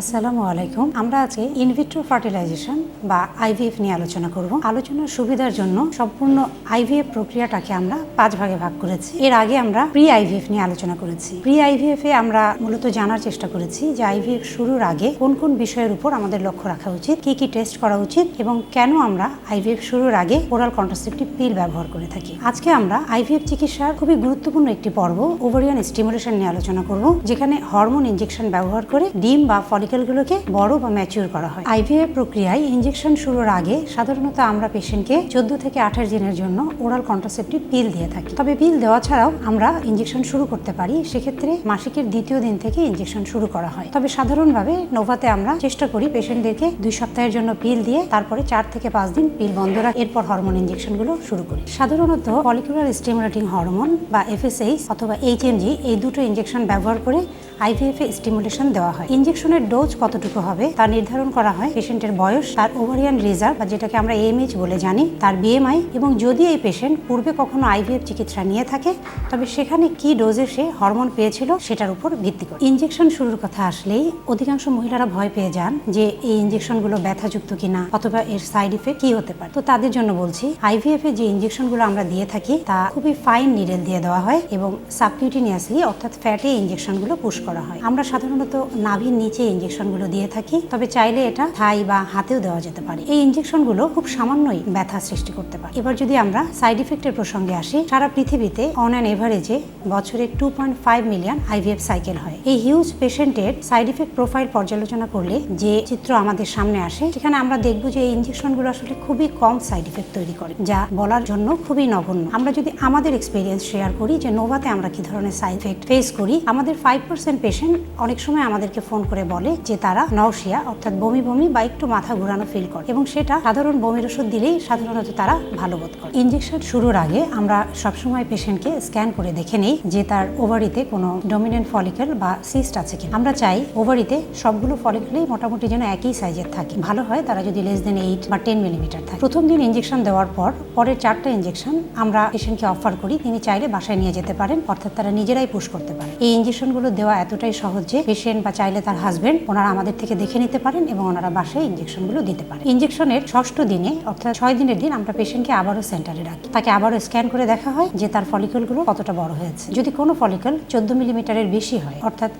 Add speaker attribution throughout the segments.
Speaker 1: আসসালামু আলাইকুম। আমরা আজকে ইনভিট্রো ফার্টিলাইজেশন বা আইভিএফ নিয়ে আলোচনা করব। আলোচনার সুবিধার জন্য সম্পূর্ণ আইভিএফ প্রক্রিয়াটাকে আমরা 5 ভাগে ভাগ করেছি। এর আগে আমরা প্রি আইভিএফ নিয়ে আলোচনা করেছি। প্রি আইভিএফ এ আমরা মূলত জানার চেষ্টা করেছি যে আইভিএফ শুরুর আগে কোন কোন বিষয়ের উপর আমাদের লক্ষ্য রাখা উচিত, কি কি টেস্ট করা উচিত এবং কেন আমরা আইভিএফ শুরুর আগে ওরাল কন্ট্রাসেপটিভ পিল ব্যবহার করে থাকি। আজকে আমরা আইভিএফ চিকিৎসার খুবই গুরুত্বপূর্ণ একটি পর্ব ওভারিয়ান স্টিমুলেশন নিয়ে আলোচনা করব, যেখানে হরমোন ইনজেকশন ব্যবহার করে ডিম বা ফলিকেলগুলোকে বড় বা ম্যাচিউর করা হয়। আইভিএফ প্রক্রিয়ায় ইনজেকশন শুরুর আগে সাধারণত আমরা পেশেন্টকে 14 থেকে 28 দিনের জন্য ওরাল কন্ট্রাসেপটিভ পিল দিয়ে থাকি। তবে পিল দেওয়া ছাড়াও আমরা ইনজেকশন শুরু করতে পারি, সেক্ষেত্রে মাসিকের দ্বিতীয় দিন থেকে ইনজেকশন শুরু করা হয়। তবে সাধারণভাবে নোভাতে আমরা চেষ্টা করি পেশেন্টদেরকে 2 সপ্তাহের জন্য পিল দিয়ে তারপরে 4 থেকে 5 দিন পিল বন্ধ রাখি, এরপর হরমোন ইনজেকশনগুলো শুরু করি। সাধারণত ফলিকুলার স্টিমুলেটিং হরমোন বা এফএসএইচ অথবা এইচএমজি এই দুটো ইনজেকশন ব্যবহার করে আইভিএফ এ স্টিমুলেশন দেওয়া হয়। ইনজেকশনের ডোজ কতটুকু হবে তা নির্ধারণ করা হয় পেশেন্টের বয়স, তার ওভারিয়ান রিজার্ভ বা যেটাকে আমরা এএমএইচ বলে জানি, তার বিএমআই এবং যদি এই পেশেন্ট পূর্বে কখনো আইভিএফ চিকিৎসা নিয়ে থাকে তবে সেখানে কি ডোজে সে হরমোন পেয়েছিল সেটার উপর ভিত্তি করে। ইনজেকশন শুরুর কথা আসলেই অধিকাংশ মহিলারা ভয় পেয়ে যান যে এই ইনজেকশনগুলো ব্যথাযুক্ত কিনা অথবা এর সাইড ইফেক্ট কি হতে পারে। তো তাদের জন্য বলছি, আইভিএফ এ যে ইনজেকশনগুলো আমরা দিয়ে থাকি তা খুবই ফাইন নিডেল দিয়ে দেওয়া হয় এবং সাবকিউটিনিয়াসলি অর্থাৎ ফ্যাটে ইনজেকশনগুলো পুশ করা হয়। আমরা সাধারণত নাভির নিচে ইনজেকশনগুলো দিয়ে থাকি, তবে চাইলে এটা থাই বা হাতেও দেওয়া যেতে পারে। এই ইনজেকশনগুলো খুব সামান্যই ব্যথা সৃষ্টি করতে পারে। এবার যদি আমরা সাইড ইফেক্টের প্রসঙ্গে আসি, সারা পৃথিবীতে অন অ্যান এভারেজে বছরে 2.5 মিলিয়ন আইভিএফ সাইকেল হয়। এই হিউজ পেশেন্টের সাইড ইফেক্ট প্রোফাইল পর্যালোচনা করলে যে চিত্র আমাদের সামনে আসে, সেখানে আমরা দেখব যে এই ইনজেকশনগুলো আসলে খুবই কম সাইড ইফেক্ট তৈরি করে, যা বলার জন্য খুবই নগণ্য। আমরা যদি আমাদের এক্সপিরিয়েন্স শেয়ার করি যে নোভাতে আমরা কি ধরনের সাইড ইফেক্ট ফেস করি, আমাদের 5% পেশেন্ট অনেক সময় আমাদেরকে ফোন করে বলে যে তারা নওশিয়া অর্থাৎ বমি বমি বা একটু মাথা ঘোরানো ফিল করে এবং সেটা সাধারণ বমির ওষুধ দিলেই সাধারণত তারা ভালো বোধ করে। ইনজেকশন শুরুর আগে আমরা সবসময় পেশেন্টকে স্ক্যান করে দেখে নেই যে তার ওভারিতে কোনো ডমিনেন্ট ফলিকেল বা সিস্ট আছে কিনা। আমরা চাই ওভারিতে সবগুলো ফলিকেলই মোটামুটি যেন একই সাইজের থাকে। ভালো হয় তারা যদি লেস দেন 8 বা 10 মিলিমিটার থাকে। প্রথম দিন ইনজেকশন দেওয়ার পর পরের 4টা ইনজেকশন আমরা পেশেন্টকে অফার করি, তিনি চাইলে বাসায় নিয়ে যেতে পারেন, অর্থাৎ তারা নিজেরাই পুশ করতে পারেন। এই ইনজেকশনগুলো দেওয়া এতটাই সহজ যে পেশেন্ট বা চাইলে তার হাজবেন্ড ওনারা আমাদের থেকে দেখে নিতে পারেন এবং ওনারা বাসায় ইনজেকশনগুলো দিতে পারেন। ইনজেকশনের 6ষ্ঠ দিনে অর্থাৎ 6 দিনের দিন আমরা পেশেন্টকে আবারও সেন্টারে রাখি, তাকে আবারও স্ক্যান করে দেখা হয় যে তার ফলিকলগুলো কতটা বড় হয়েছে। যদি কোনো ফলিকল 14 মিলিমিটারের বেশি হয়, অর্থাৎ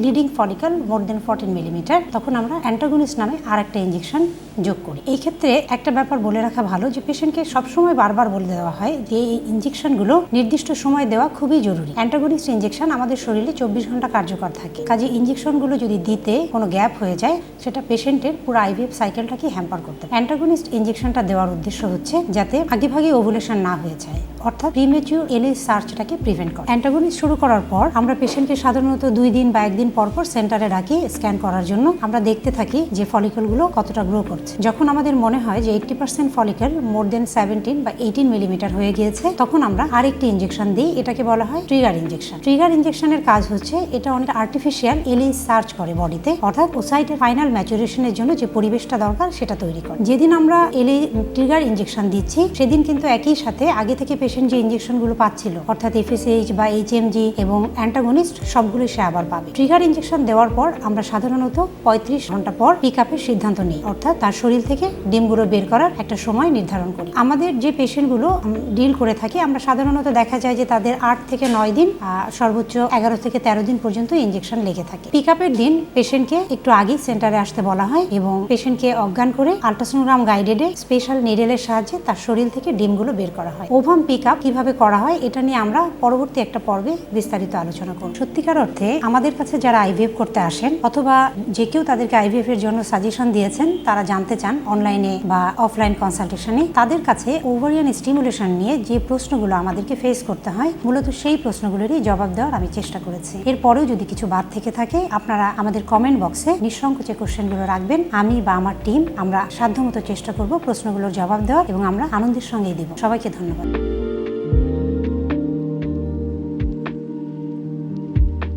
Speaker 1: লিডিং ফলিকল মোর দেন 14 মিলিমিটার, তখন আমরা অ্যান্টাগনিস্ট নামে আরেকটা ইনজেকশন যোগ করি। এই ক্ষেত্রে একটা ব্যাপার বলে রাখা ভালো যে পেশেন্টকে সবসময় বারবার বলে দেওয়া হয় যে এই ইনজেকশনগুলো নির্দিষ্ট সময় দেওয়া খুবই জরুরি। অ্যান্টাগনিস্ট ইনজেকশন আমাদের শরীরে 24 ঘন্টা কার্যকর থাকে, কাজে ইনজেকশনগুলো যদি দিতে কোনো গ্যাপ হয়ে যায় সেটা পেশেন্টের পুরো আইভিএফ সাইকেলটাকে হ্যাম্পার করতে পারে। অ্যান্টাগনিস্ট ইনজেকশনটা দেওয়ার উদ্দেশ্য হচ্ছে যাতে আগেভাগে ওভুলেশন না হয়ে যায়, অর্থাৎ প্রিমেচিউর এলএ সার্চটাকে প্রিভেন্ট করে। অ্যান্টাগনিস্ট শুরু করার পর আমরা পেশেন্টকে সাধারণত 2 দিন বা 1 দিন পর পর সেন্টারে রাখি স্ক্যান করার জন্য। আমরা দেখতে থাকি যে ফলিকলগুলো কতটা গ্রো করছে। যখন আমাদের মনে হয় যে 80% ফলিকল মোর দেন 17 বা 18 মিলিমিটার হয়ে গিয়েছে, তখন আমরা আরেকটি ইনজেকশন দিই, এটাকে বলা হয় ট্রিগার ইনজেকশন। ট্রিগার ইনজেকশনের কাজ হচ্ছে এটা অনেক আর্টিফিশিয়াল এলএ সার্চ করে বডিতে, অর্থাৎ ওসাইটের ফাইনাল ম্যাচুরেশনের জন্য যে পরিবেশটা দরকার সেটা তৈরি করে। যেদিন আমরা এলএ ট্রিগার ইনজেকশন দিচ্ছি সেদিন কিন্তু একই সাথে আগে থেকে পেশেন্ট যে ইনজেকশনগুলো পাচ্ছিল অর্থাৎ এফএসএইচ বা এইচএমজি এবং অ্যান্টাগনিস্ট সবগুলো সে আবার পাবে। ট্রিগার ইনজেকশন দেওয়ার পর আমরা সাধারণত 35 ঘন্টা পর পিক আপের সিদ্ধান্ত নিই, অর্থাৎ তার শরীর থেকে ডিমগুলো বের করার একটা সময় নির্ধারণ করি। আমাদের যে পেশেন্টগুলো ডিল করে থাকি আমরা সাধারণত দেখা যায় যে তাদের 8 থেকে 9 দিন সর্বোচ্চ 11 থেকে 13 দিন পর্যন্ত ইনজেকশন লেগে থাকে। পিক আপের দিন পেশেন্টকে একটু আগেই সেন্টারে আসতে বলা হয় এবং পেশেন্টকে অজ্ঞান করে আল্ট্রাসোনোগ্রাম গাইডেডে স্পেশাল নিডেলের সাহায্যে তার শরীর থেকে ডিমগুলো বের করা হয়। ওভাম পিক আপ কিভাবে করা হয় এটা নিয়ে আমরা পরবর্তী একটা পর্বে বিস্তারিত আলোচনা করব। সত্যিকার অর্থে আমাদের কাছে যারা আইভিএফ করতে আসেন অথবা যে কেউ তাদেরকে আইভিএফ এর জন্য সাজেশন দিয়েছেন, তারা জানতে চান অনলাইনে বা অফলাইন কনসালটেশনে, তাদের কাছে ওভারিয়ান স্টিমুলেশন নিয়ে যে প্রশ্নগুলো আমাদেরকে ফেস করতে হয় মূলত সেই প্রশ্নগুলোরই জবাব দেওয়ার আমি চেষ্টা করেছি। এরপরেও যদি কিছু বাদ থেকে থাকে আপনারা আমাদের কমেন্ট বক্সে নিঃসংকোচে কোশ্চেনগুলো রাখবেন। আমি বা আমার টিম আমরা সাধ্যমতো চেষ্টা করব প্রশ্নগুলোর জবাব দেওয়ার এবং আমরা আনন্দের সঙ্গেই দিব। সবাইকে ধন্যবাদ।